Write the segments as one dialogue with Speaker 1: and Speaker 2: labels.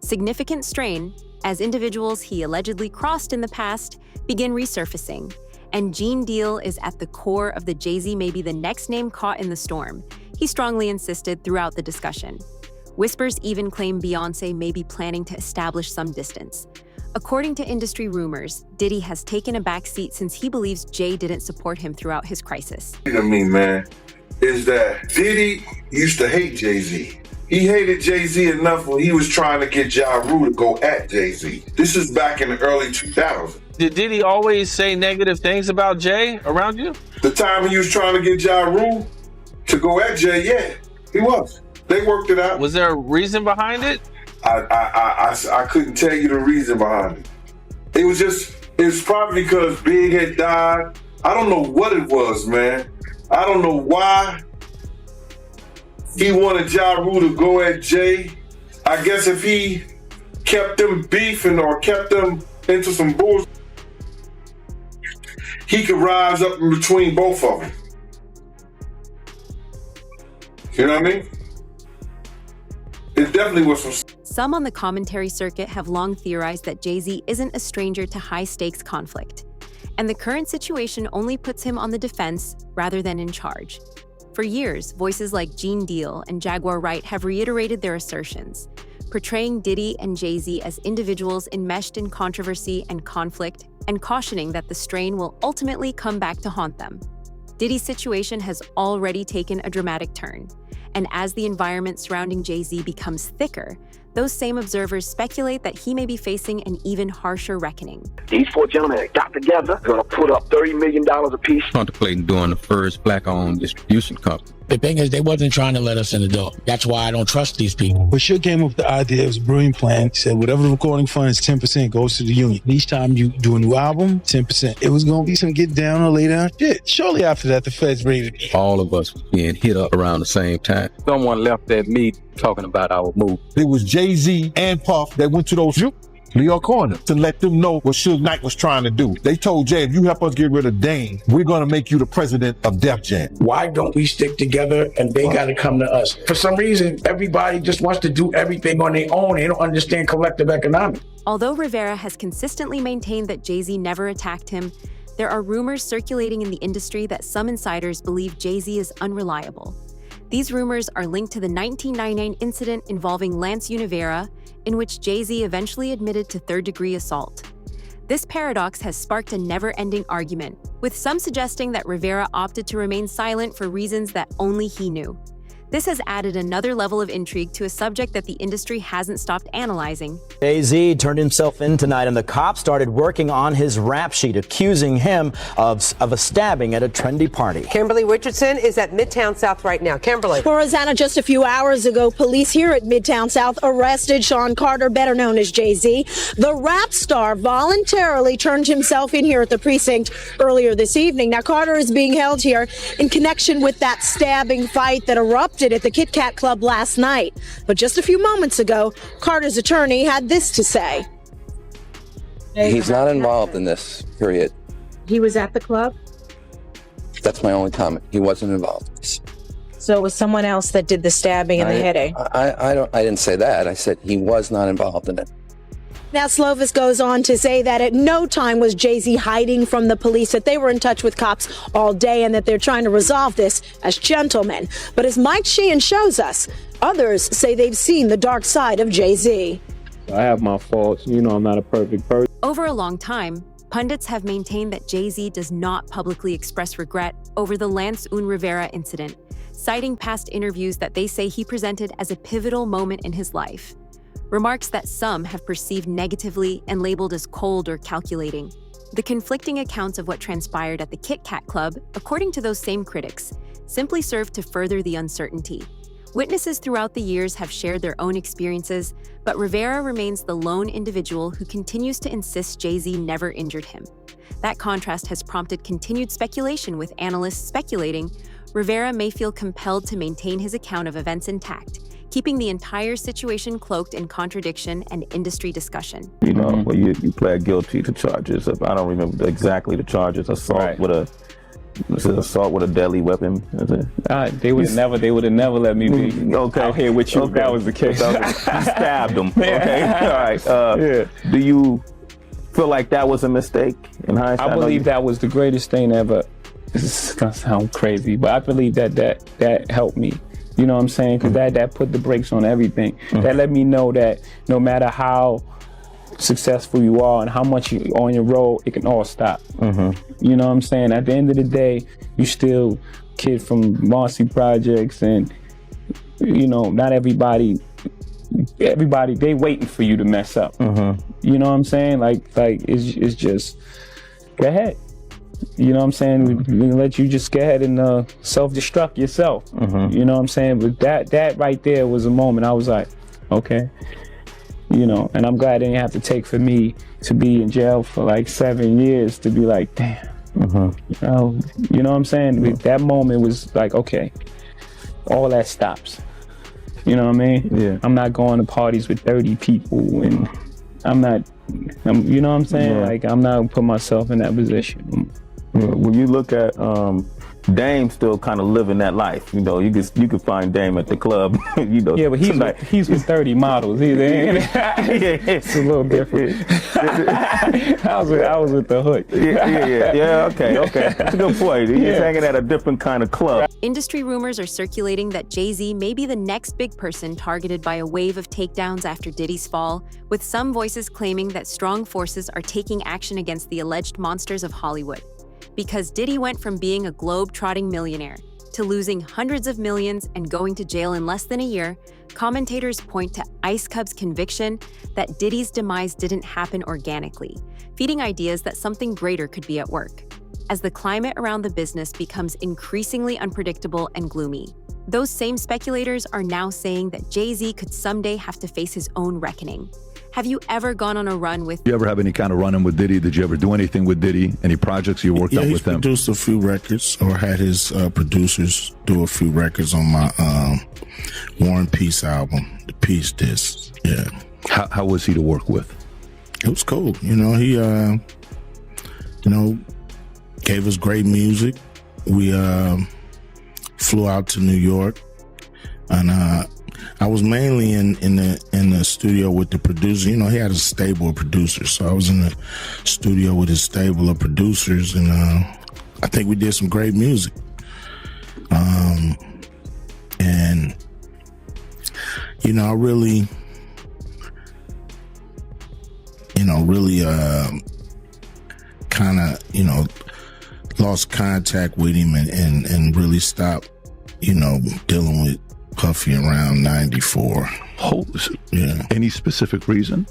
Speaker 1: significant strain as individuals he allegedly crossed in the past begin resurfacing. And Gene Deal is at the core of the Jay-Z may be the next name caught in the storm, he strongly insisted throughout the discussion. Whispers even claim Beyonce may be planning to establish some distance. According to industry rumors, Diddy has taken a backseat since he believes Jay didn't support him throughout his crisis.
Speaker 2: I mean, man, is that Diddy used to hate Jay-Z. He hated Jay-Z enough when he was trying to get Ja Rule to go at Jay-Z. This is back in the early 2000s.
Speaker 3: Did Diddy always say negative things about Jay around you?
Speaker 2: The time he was trying to get Ja Rule to go at Jay, yeah, he was. They worked it out.
Speaker 3: Was there a reason behind it?
Speaker 2: I couldn't tell you the reason behind it. It was probably because Big had died. I don't know what it was, man. I don't know why he wanted Ja Rule to go at Jay. I guess if he kept them beefing or kept them into some bullshit, he could rise up in between both of them. You know what I mean? It definitely was some.
Speaker 1: Some on the commentary circuit have long theorized that Jay-Z isn't a stranger to high-stakes conflict, and the current situation only puts him on the defense rather than in charge. For years, voices like Gene Deal and Jaguar Wright have reiterated their assertions, portraying Diddy and Jay-Z as individuals enmeshed in controversy and conflict, and cautioning that the strain will ultimately come back to haunt them. Diddy's situation has already taken a dramatic turn, and as the environment surrounding Jay-Z becomes thicker, those same observers speculate that he may be facing an even harsher reckoning.
Speaker 4: These four gentlemen got together, gonna put up $30 million apiece.
Speaker 5: Contemplating doing the first black-owned distribution company.
Speaker 6: The thing is, they wasn't trying to let us in the door. That's why I don't trust these people.
Speaker 7: But Suge came up with the idea. It was a brilliant plan. He said, whatever the recording fund is, 10% goes to the union. Each time you do a new album, 10%. It was going to be some get down or lay down shit. Shortly after that, the feds raided me.
Speaker 5: All of us was being hit up around the same time. Someone left at me talking about our move.
Speaker 8: It was Jay-Z and Puff that went to those New York corner to let them know what Suge Knight was trying to do. They told Jay, if you help us get rid of Dame, we're going to make you the president of Def Jam.
Speaker 6: Why don't we stick together and they got to come to us? For some reason, everybody just wants to do everything on their own. They don't understand collective economics.
Speaker 1: Although Rivera has consistently maintained that Jay-Z never attacked him, there are rumors circulating in the industry that some insiders believe Jay-Z is unreliable. These rumors are linked to the 1999 incident involving Lance Univera, in which Jay-Z eventually admitted to third-degree assault. This paradox has sparked a never-ending argument, with some suggesting that Rivera opted to remain silent for reasons that only he knew. This has added another level of intrigue to a subject that the industry hasn't stopped analyzing.
Speaker 9: Jay-Z turned himself in tonight, and the cops started working on his rap sheet, accusing him of a stabbing at a trendy party.
Speaker 10: Kimberly Richardson is at Midtown South right now. Kimberly.
Speaker 11: For Rosanna, just a few hours ago, police here at Midtown South arrested Sean Carter, better known as Jay-Z. The rap star voluntarily turned himself in here at the precinct earlier this evening. Now, Carter is being held here in connection with that stabbing fight that erupted at the Kit Kat Club last night. But just a few moments ago, Carter's attorney had this to say.
Speaker 12: He's not involved in this, period.
Speaker 11: He was at the club?
Speaker 12: That's my only comment. He wasn't involved.
Speaker 11: So it was someone else that did the stabbing and the hitting?
Speaker 12: I didn't say that. I said he was not involved in it.
Speaker 11: Now, Slovis goes on to say that at no time was Jay-Z hiding from the police, that they were in touch with cops all day and that they're trying to resolve this as gentlemen. But as Mike Sheehan shows us, others say they've seen the dark side of Jay-Z.
Speaker 13: I have my faults. You know, I'm not a perfect person.
Speaker 1: Over a long time, pundits have maintained that Jay-Z does not publicly express regret over the Lance Rivera incident, citing past interviews that they say he presented as a pivotal moment in his life. Remarks that some have perceived negatively and labeled as cold or calculating. The conflicting accounts of what transpired at the Kit Kat Club, according to those same critics, simply serve to further the uncertainty. Witnesses throughout the years have shared their own experiences, but Rivera remains the lone individual who continues to insist Jay-Z never injured him. That contrast has prompted continued speculation, with analysts speculating Rivera may feel compelled to maintain his account of events intact, keeping the entire situation cloaked in contradiction and industry discussion.
Speaker 13: You know, where you pled guilty to charges of, I don't remember exactly the charges, assault with a
Speaker 5: This is assault with a deadly weapon.
Speaker 13: They would have never let me be out here with you if that was the case.
Speaker 5: You stabbed him. Okay. All right. Do you feel like that was a mistake in hindsight?
Speaker 13: I believe that was the greatest thing ever. This is gonna sound crazy, but I believe that helped me. You know what I'm saying? Because that put the brakes on everything. That let me know that no matter how successful you are and how much you're on your road, it can all stop. You know what I'm saying? At the end of the day, you still kid from Marcy Projects, and you know, not everybody they waiting for you to mess up. You know what I'm saying? Like it's just go ahead. You know what I'm saying? We let you just go ahead and self-destruct yourself. You know what I'm saying? But that right there was a moment I was like, okay. You know, and I'm glad they didn't have to take for me to be in jail for like 7 years to be like, damn. You know what I'm saying? That moment was like, okay, all that stops. You know what I mean?
Speaker 5: Yeah.
Speaker 13: I'm not going to parties with 30 people, and you know what I'm saying?
Speaker 5: Yeah.
Speaker 13: Like, I'm not gonna put myself in that position.
Speaker 5: When you look at Dame still kind of living that life, you know, you could find Dame at the club, you know.
Speaker 13: Yeah, but he's with 30 models. It's a little different. I was with the hood.
Speaker 5: Yeah. Okay. That's a good point. He's hanging at a different kind of club.
Speaker 1: Industry rumors are circulating that Jay-Z may be the next big person targeted by a wave of takedowns after Diddy's fall, with some voices claiming that strong forces are taking action against the alleged monsters of Hollywood. Because Diddy went from being a globe-trotting millionaire to losing hundreds of millions and going to jail in less than a year, commentators point to Ice Cub's conviction that Diddy's demise didn't happen organically, feeding ideas that something greater could be at work. As the climate around the business becomes increasingly unpredictable and gloomy, those same speculators are now saying that Jay-Z could someday have to face his own reckoning. Have you ever gone on a run with...
Speaker 14: You ever have any kind of run-in with Diddy? Did you ever do anything with Diddy? Any projects you worked on with him?
Speaker 6: He's produced a few records, or had his producers do a few records on my War and Peace album, the Peace Disc. Yeah.
Speaker 14: How was he to work with?
Speaker 6: It was cool. You know, he, gave us great music. We flew out to New York, and I was mainly in the studio with the producer. You know, he had a stable of producers, so I was in the studio with his stable of producers, and I think we did some great music. And you know, I really kind of lost contact with him and really stopped, dealing with Puffy around 94. Yeah.
Speaker 14: Any specific reason?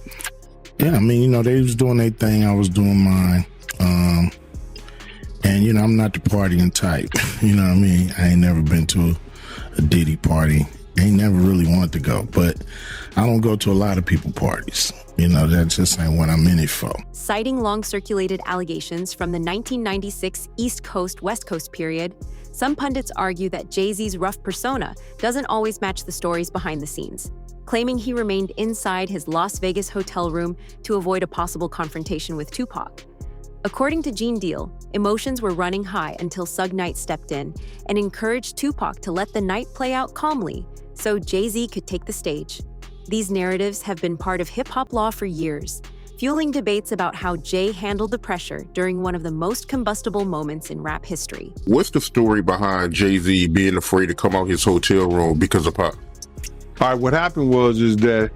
Speaker 6: Yeah, I mean, they was doing their thing, I was doing mine. And, I'm not the partying type. You know what I mean? I ain't never been to a Diddy party. Ain't never really wanted to go. But I don't go to a lot of people parties. That just ain't what I'm in it for.
Speaker 1: Citing long-circulated allegations from the 1996 East Coast-West Coast period, some pundits argue that Jay-Z's rough persona doesn't always match the stories behind the scenes, claiming he remained inside his Las Vegas hotel room to avoid a possible confrontation with Tupac. According to Gene Deal, emotions were running high until Suge Knight stepped in and encouraged Tupac to let the night play out calmly so Jay-Z could take the stage. These narratives have been part of hip-hop law for years, fueling debates about how Jay handled the pressure during one of the most combustible moments in rap history.
Speaker 15: What's the story behind Jay-Z being afraid to come out his hotel room because of Pac?
Speaker 2: All right, what happened is that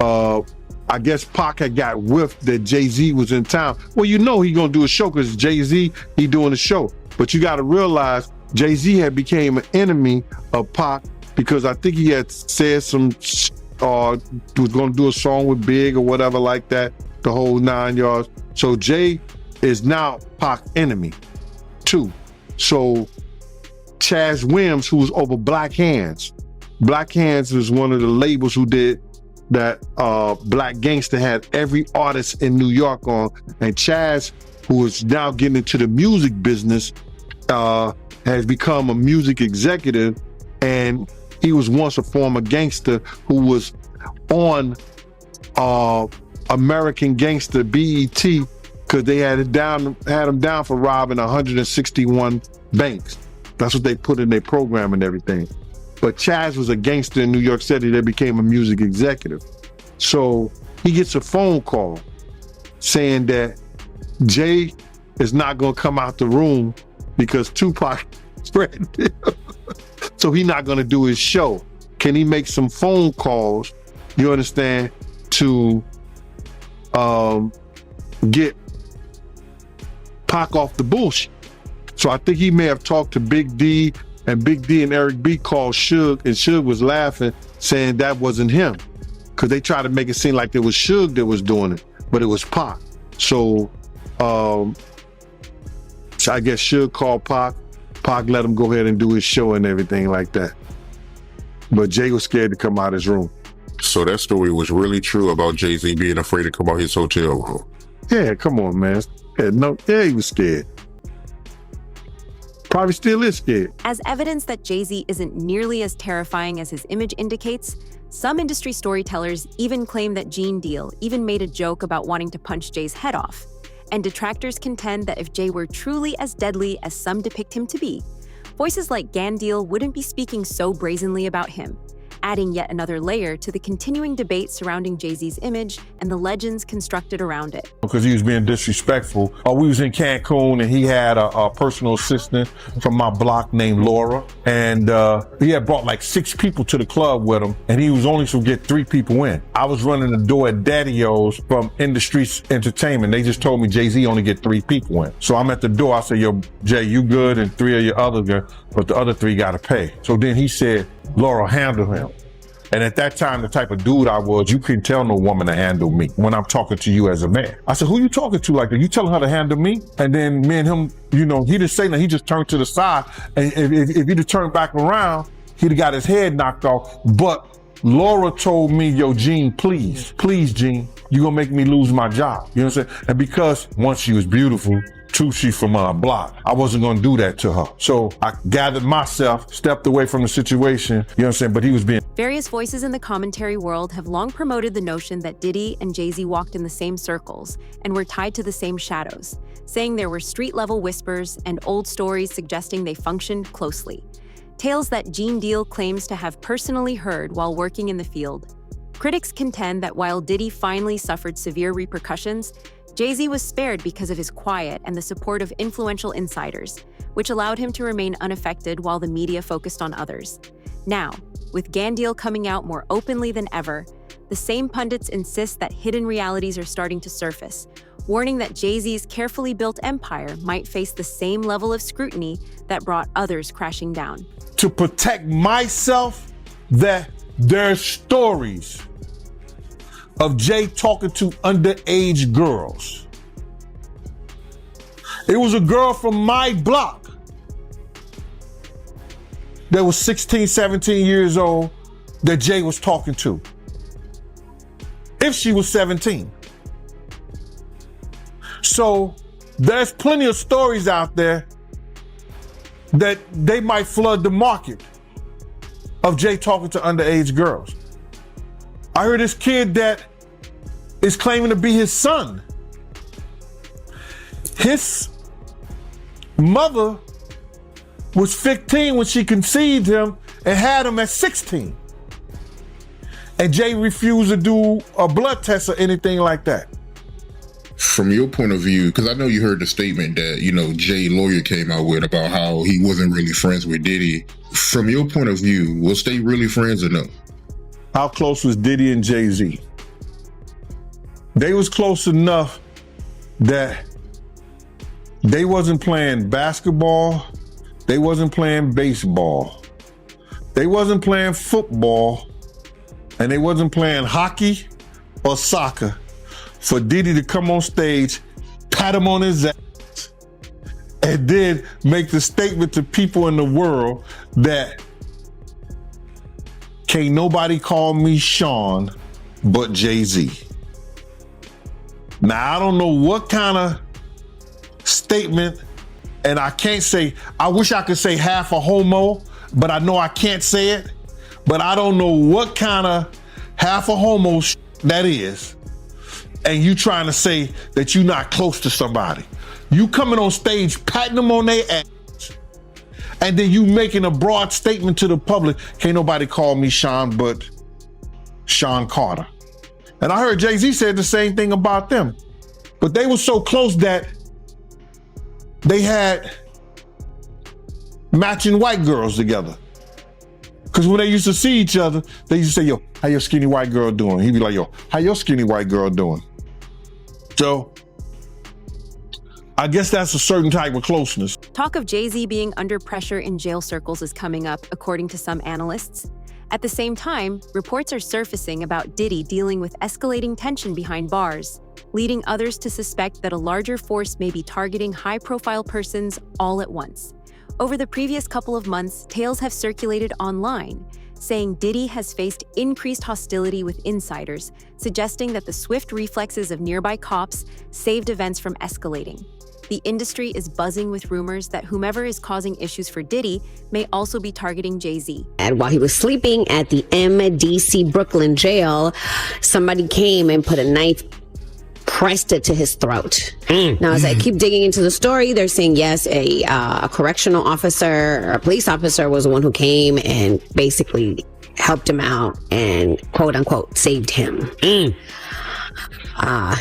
Speaker 2: I guess Pac had got whiffed that Jay-Z was in town. Well, he gonna do a show because Jay-Z, he doing a show. But you gotta realize Jay-Z had became an enemy of Pac because I think he had said some was gonna do a song with Big or whatever like that, the whole 9 yards. So Jay is now Pac's enemy too. So Chaz Williams, who was over Black Hands. Black Hands is one of the labels who did that Black Gangsta had every artist in New York on. And Chaz, who is now getting into the music business, has become a music executive, and he was once a former gangster who was on American Gangster BET because they had him down for robbing 161
Speaker 8: banks. That's what they put in their program and everything. But Chaz was a gangster in New York City that became a music executive. So he gets a phone call saying that Jay is not gonna come out the room because Tupac threatened him. So he's not gonna do his show. Can he make some phone calls, you understand, to get Pac off the bullshit? So I think he may have talked to Big D, and Big D and Eric B called Suge, and Suge was laughing, saying that wasn't him. Cause they tried to make it seem like it was Suge that was doing it, but it was Pac. So I guess Suge called Pac. Pac let him go ahead and do his show and everything like that. But Jay was scared to come out his room.
Speaker 15: So that story was really true about Jay-Z being afraid to come out his hotel room.
Speaker 8: Yeah, come on, man. Yeah, he was scared. Probably still is scared.
Speaker 1: As evidence that Jay-Z isn't nearly as terrifying as his image indicates, some industry storytellers even claim that Gene Deal even made a joke about wanting to punch Jay's head off. And detractors contend that if Jay were truly as deadly as some depict him to be, voices like Gan Deal wouldn't be speaking so brazenly about him, adding yet another layer to the continuing debate surrounding Jay-Z's image and the legends constructed around it.
Speaker 8: Because he was being disrespectful. We was in Cancun and he had a personal assistant from my block named Laura. And he had brought like 6 people to the club with him and he was only supposed to get 3 people in. I was running the door at Daddy-O's from In the Streets Entertainment. They just told me Jay-Z only get 3 people in. So I'm at the door. I said, yo, Jay, you good? And 3 of your other good, but the other 3 got to pay. So then he said, Laura, handle him. And at that time, the type of dude I was, you couldn't tell no woman to handle me when I'm talking to you as a man. I said, who you talking to like that? You telling her to handle me? And then me and him, you know, he didn't say nothing. He just turned to the side. And if he'd have turned back around, he'd have got his head knocked off. But Laura told me, yo, Gene, please, Gene, you gonna make me lose my job. You know what I'm saying? And because once she was beautiful, 2, she from our block. I wasn't gonna do that to her. So I gathered myself, stepped away from the situation, you know what I'm saying? But he was being...
Speaker 1: Various voices in the commentary world have long promoted the notion that Diddy and Jay-Z walked in the same circles and were tied to the same shadows, saying there were street-level whispers and old stories suggesting they functioned closely. Tales that Gene Deal claims to have personally heard while working in the field. Critics contend that while Diddy finally suffered severe repercussions, Jay-Z was spared because of his quiet and the support of influential insiders, which allowed him to remain unaffected while the media focused on others. Now, with Gan Deal coming out more openly than ever, the same pundits insist that hidden realities are starting to surface, warning that Jay-Z's carefully built empire might face the same level of scrutiny that brought others crashing down.
Speaker 8: To protect myself, that there's stories of Jay talking to underage girls. It was a girl from my block that was 16, 17 years old that Jay was talking to. If she was 17. So there's plenty of stories out there that they might flood the market of Jay talking to underage girls. I heard this kid that is claiming to be his son. His mother was 15 when she conceived him and had him at 16. And Jay refused to do a blood test or anything like that.
Speaker 15: From your point of view, because I know you heard the statement that, you know, Jay lawyer came out with about how he wasn't really friends with Diddy. From your point of view, was they really friends or no?
Speaker 8: How close was Diddy and Jay-Z? They was close enough that they wasn't playing basketball, they wasn't playing baseball, they wasn't playing football, and they wasn't playing hockey or soccer for Diddy to come on stage, pat him on his ass, and then make the statement to people in the world that can't nobody call me Sean but Jay-Z. Now, I don't know what kind of statement, and I can't say, I wish I could say half a homo, but I know I can't say it, but I don't know what kind of half a homo that is, and you trying to say that you're not close to somebody. You coming on stage, patting them on their ass, and then you making a broad statement to the public, can't nobody call me Sean but Sean Carter. And I heard Jay-Z said the same thing about them. But they were so close that they had matching white girls together. Because when they used to see each other, they used to say, yo, how your skinny white girl doing? He'd be like, yo, how your skinny white girl doing? So I guess that's a certain type of closeness.
Speaker 1: Talk of Jay-Z being under pressure in jail circles is coming up, according to some analysts. At the same time, reports are surfacing about Diddy dealing with escalating tension behind bars, leading others to suspect that a larger force may be targeting high-profile persons all at once. Over the previous couple of months, tales have circulated online, saying Diddy has faced increased hostility with insiders, suggesting that the swift reflexes of nearby cops saved events from escalating. The industry is buzzing with rumors that whomever is causing issues for Diddy may also be targeting Jay-Z.
Speaker 16: And while he was sleeping at the MDC Brooklyn jail, somebody came and put a knife, pressed it to his throat. Now, as I keep digging into the story, they're saying, yes, a correctional officer or a police officer was the one who came and basically helped him out and, quote unquote, saved him.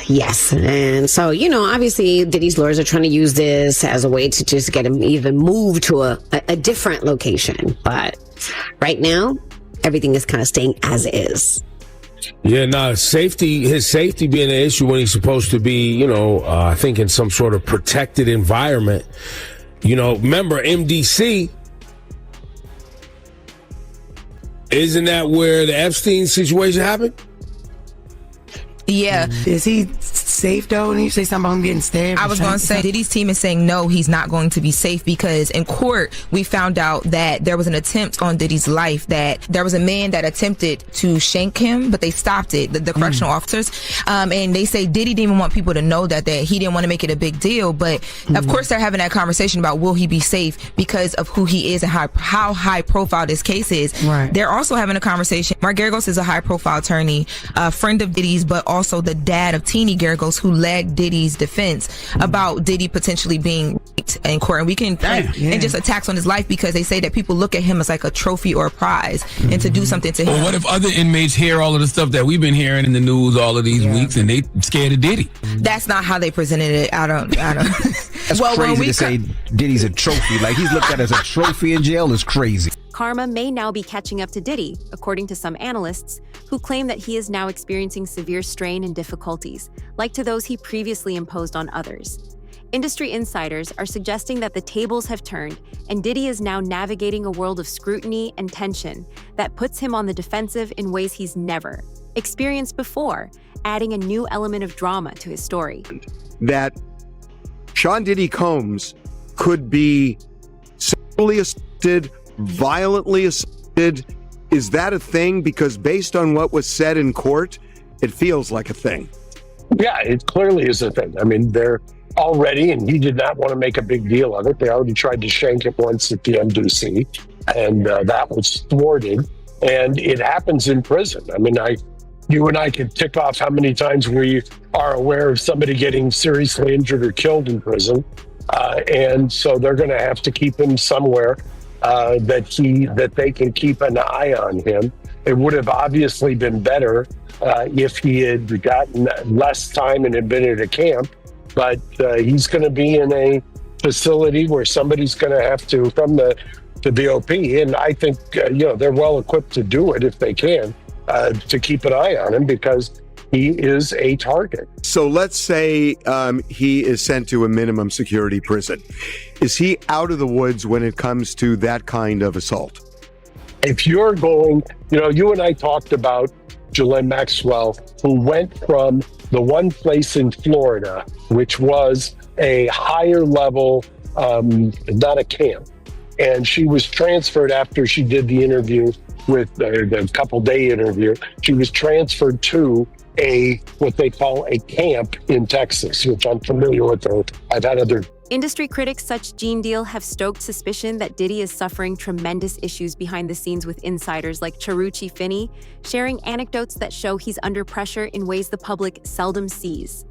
Speaker 16: Yes. And so, obviously Diddy's lawyers are trying to use this as a way to just get him even moved to a different location. But right now, everything is kind of staying as is.
Speaker 17: Yeah, his safety being an issue when he's supposed to be, I think in some sort of protected environment. Remember MDC? Isn't that where the Epstein situation happened?
Speaker 18: Yeah.
Speaker 19: Is he safe though? And you say something about him getting stabbed?
Speaker 18: I was going to say, Diddy's team is saying no, he's not going to be safe because in court, we found out that there was an attempt on Diddy's life, that there was a man that attempted to shank him, but they stopped it, the correctional officers. And they say Diddy didn't even want people to know that he didn't want to make it a big deal. But of course, they're having that conversation about will he be safe because of who he is and how high profile this case is.
Speaker 19: Right.
Speaker 18: They're also having a conversation. Mark Geragos is a high profile attorney, a friend of Diddy's, but also the dad of Teenie Geragos, who led Diddy's defense about Diddy potentially being raped in court. And we can and just attacks on his life because they say that people look at him as like a trophy or a prize and to do something to him.
Speaker 20: Well, what if other inmates hear all of the stuff that we've been hearing in the news all of these weeks and they scared of Diddy?
Speaker 18: That's not how they presented it. I don't.
Speaker 21: That's crazy to say Diddy's a trophy. Like he's looked at as a trophy in jail is crazy.
Speaker 1: Karma may now be catching up to Diddy, according to some analysts, who claim that he is now experiencing severe strain and difficulties, like to those he previously imposed on others. Industry insiders are suggesting that the tables have turned, and Diddy is now navigating a world of scrutiny and tension that puts him on the defensive in ways he's never experienced before, adding a new element of drama to his story.
Speaker 22: That Sean Diddy Combs could be sexually assaulted, violently assaulted. Is that a thing? Because based on what was said in court, it feels like a thing.
Speaker 23: Yeah, it clearly is a thing. I mean, they're already, and he did not want to make a big deal of it. They already tried to shank him once at the MDC, and that was thwarted. And it happens in prison. I mean, you and I could tick off how many times we are aware of somebody getting seriously injured or killed in prison. And so they're going to have to keep him somewhere that they can keep an eye on him. It would have obviously been better if he had gotten less time and had been at a camp, but he's going to be in a facility where somebody's going to have to, from the BOP, and I think they're well equipped to do it if they can, to keep an eye on him because he is a target.
Speaker 22: So let's say he is sent to a minimum security prison. Is he out of the woods when it comes to that kind of assault?
Speaker 23: If you're going, you and I talked about Ghislaine Maxwell, who went from the one place in Florida, which was a higher level, not a camp. And she was transferred after she did the interview with the couple-day interview. She was transferred to what they call a camp in Texas, which I'm familiar with. I've had other.
Speaker 1: Industry critics such Gene Deal have stoked suspicion that Diddy is suffering tremendous issues behind the scenes with insiders like Charuchi Finney, sharing anecdotes that show he's under pressure in ways the public seldom sees.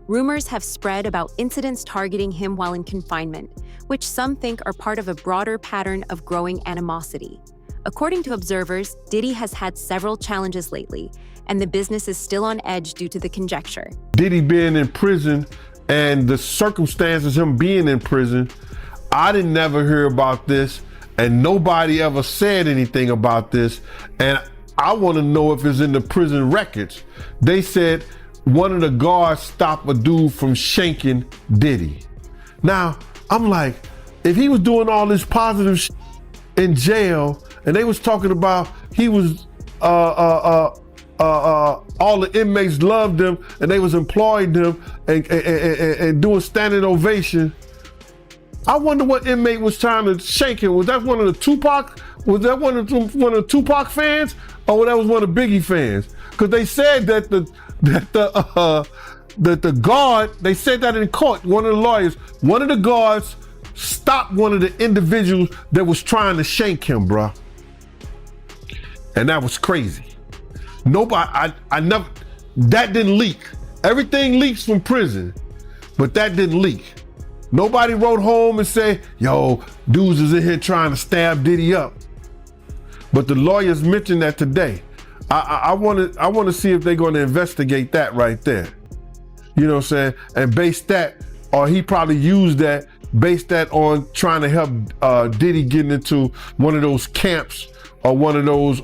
Speaker 1: rumors have spread about incidents targeting him while in confinement, which some think are part of a broader pattern of growing animosity. According to observers, Diddy has had several challenges lately, and the business is still on edge due to the conjecture.
Speaker 8: Diddy being in prison and the circumstances him being in prison, I didn't never hear about this, and nobody ever said anything about this, and I want to know if it's in the prison records. They said one of the guards stopped a dude from shanking Diddy. Now, I'm like, if he was doing all this positive shit in jail, and they was talking about he was, all the inmates loved him, and they was employing him and doing standing ovation. I wonder what inmate was trying to shake him. Was that one of the Tupac? Was that one of the Tupac fans, or that was one of the Biggie fans? Because they said that the guard, they said that in court. One of the lawyers, one of the guards stopped one of the individuals that was trying to shank him, bruh. And that was crazy. Nobody, I never, that didn't leak. Everything leaks from prison, but that didn't leak. Nobody wrote home and said, yo, dudes is in here trying to stab Diddy up. But the lawyers mentioned that today. I want to see if they're going to investigate that right there. You know what I'm saying? And base that, or he probably used that, base that on trying to help Diddy getting into one of those camps or one of those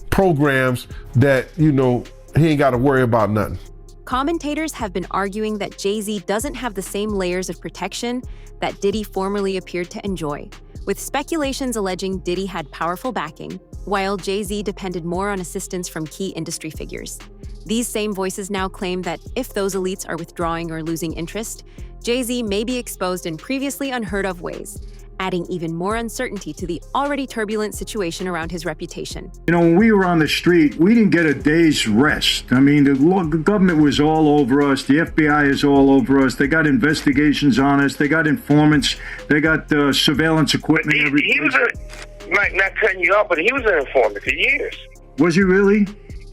Speaker 8: programs that, you know, he ain't got to worry about nothing.
Speaker 1: Commentators have been arguing that Jay-Z doesn't have the same layers of protection that Diddy formerly appeared to enjoy, with speculations alleging Diddy had powerful backing, while Jay-Z depended more on assistance from key industry figures. These same voices now claim that if those elites are withdrawing or losing interest, Jay-Z may be exposed in previously unheard of ways, adding even more uncertainty to the already turbulent situation around his reputation.
Speaker 3: You know, when we were on the street, we didn't get a day's rest. I mean, the government was all over us. The FBI is all over us. They got investigations on us. They got informants. They got surveillance equipment.
Speaker 4: He was not cutting you off, but he was an informant for years.
Speaker 3: Was he really?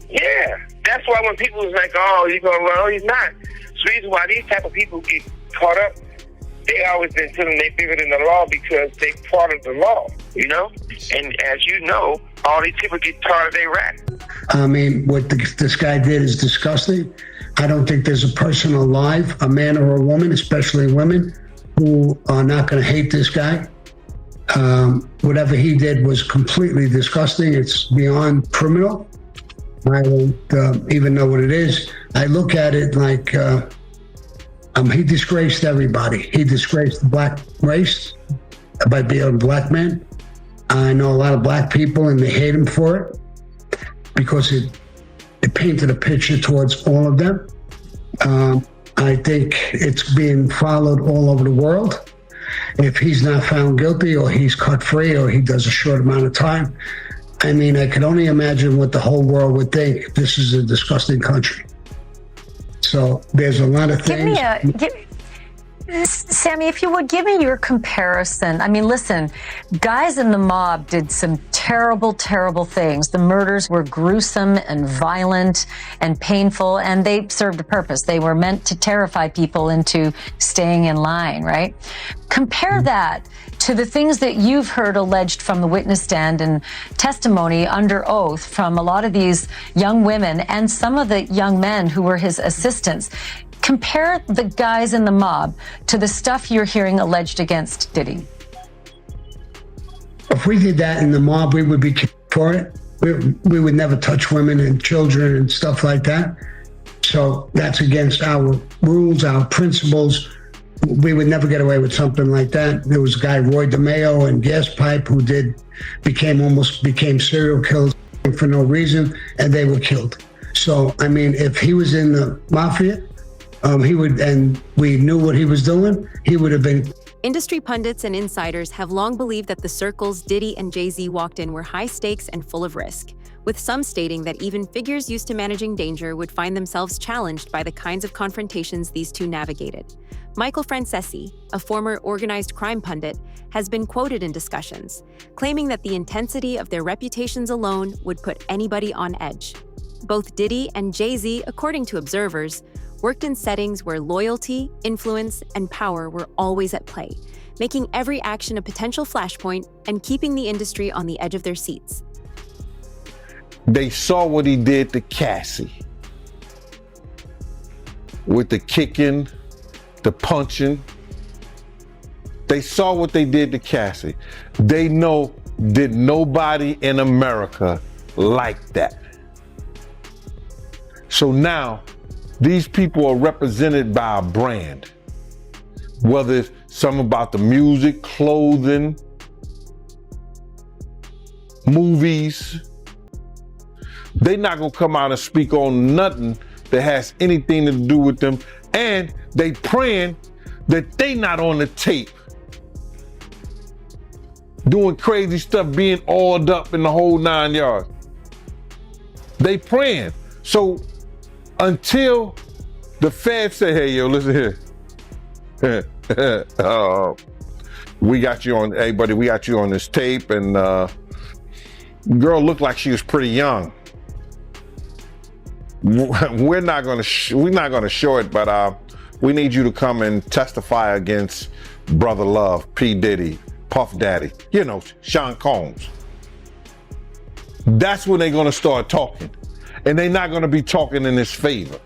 Speaker 4: Yeah. That's why when people was like, oh, he's going to run, oh, he's not. So the reason why these type of people get caught up, they always been telling they bigger than the law because they part of the law, you know? And as you know, all these people get tired of their rap.
Speaker 7: I mean, what this guy did is disgusting. I don't think there's a person alive, a man or a woman, especially women, who are not going to hate this guy. Whatever he did was completely disgusting. It's beyond criminal. I don't even know what it is. I look at it like he disgraced everybody. He disgraced the black race by being a black man. I know a lot of black people and they hate him for it because it painted a picture towards all of them. I think it's being followed all over the world. If he's not found guilty or he's cut free or he does a short amount of time, I mean, I can only imagine what the whole world would think. This is a disgusting country. So there's a lot of things.
Speaker 24: Sammy, if you would, give me your comparison. I mean, listen, guys in the mob did some terrible, terrible things. The murders were gruesome and violent and painful, and they served a purpose. They were meant to terrify people into staying in line, right? Compare that to the things that you've heard alleged from the witness stand and testimony under oath from a lot of these young women and some of the young men who were his assistants. Compare the guys in the mob to the stuff you're hearing alleged against Diddy.
Speaker 7: If we did that in the mob, we would be for it. We would never touch women and children and stuff like that. So that's against our rules, our principles. We would never get away with something like that. There was a guy, Roy DeMeo and Gas Pipe, who became serial killers for no reason, and they were killed. So, I mean, if he was in the mafia, he would, and we knew what he was doing, he would have been.
Speaker 1: Industry pundits and insiders have long believed that the circles Diddy and Jay-Z walked in were high stakes and full of risk, with some stating that even figures used to managing danger would find themselves challenged by the kinds of confrontations these two navigated. Michael Francesi, a former organized crime pundit, has been quoted in discussions, claiming that the intensity of their reputations alone would put anybody on edge. Both Diddy and Jay-Z, according to observers, worked in settings where loyalty, influence, and power were always at play, making every action a potential flashpoint and keeping the industry on the edge of their seats.
Speaker 8: They saw what he did to Cassie. With the kicking, the punching. They saw what they did to Cassie. They know that nobody in America liked that. So now, these people are represented by a brand. Whether it's something about the music, clothing, movies. They're not gonna come out and speak on nothing that has anything to do with them. And they praying that they not on the tape doing crazy stuff, being oiled up in the whole 9 yards. They praying. So until the feds say, hey, yo, listen here. We got you on, hey, buddy, we got you on this tape. And girl looked like she was pretty young. We're not gonna show it, but we need you to come and testify against Brother Love, P. Diddy, Puff Daddy, you know, Sean Combs. That's when they're gonna start talking. And they're not gonna be talking in his favor.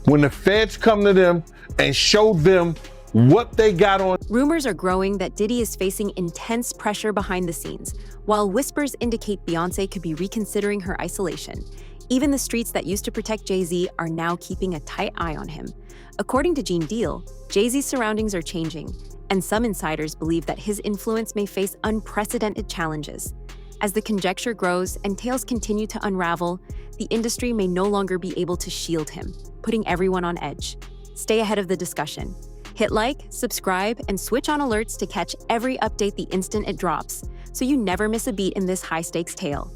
Speaker 8: When the feds come to them and show them what they got on.
Speaker 1: Rumors are growing that Diddy is facing intense pressure behind the scenes, while whispers indicate Beyonce could be reconsidering her isolation. Even the streets that used to protect Jay-Z are now keeping a tight eye on him. According to Gene Deal, Jay-Z's surroundings are changing, and some insiders believe that his influence may face unprecedented challenges. As the conjecture grows and tales continue to unravel, the industry may no longer be able to shield him, putting everyone on edge. Stay ahead of the discussion. Hit like, subscribe, and switch on alerts to catch every update the instant it drops, so you never miss a beat in this high-stakes tale.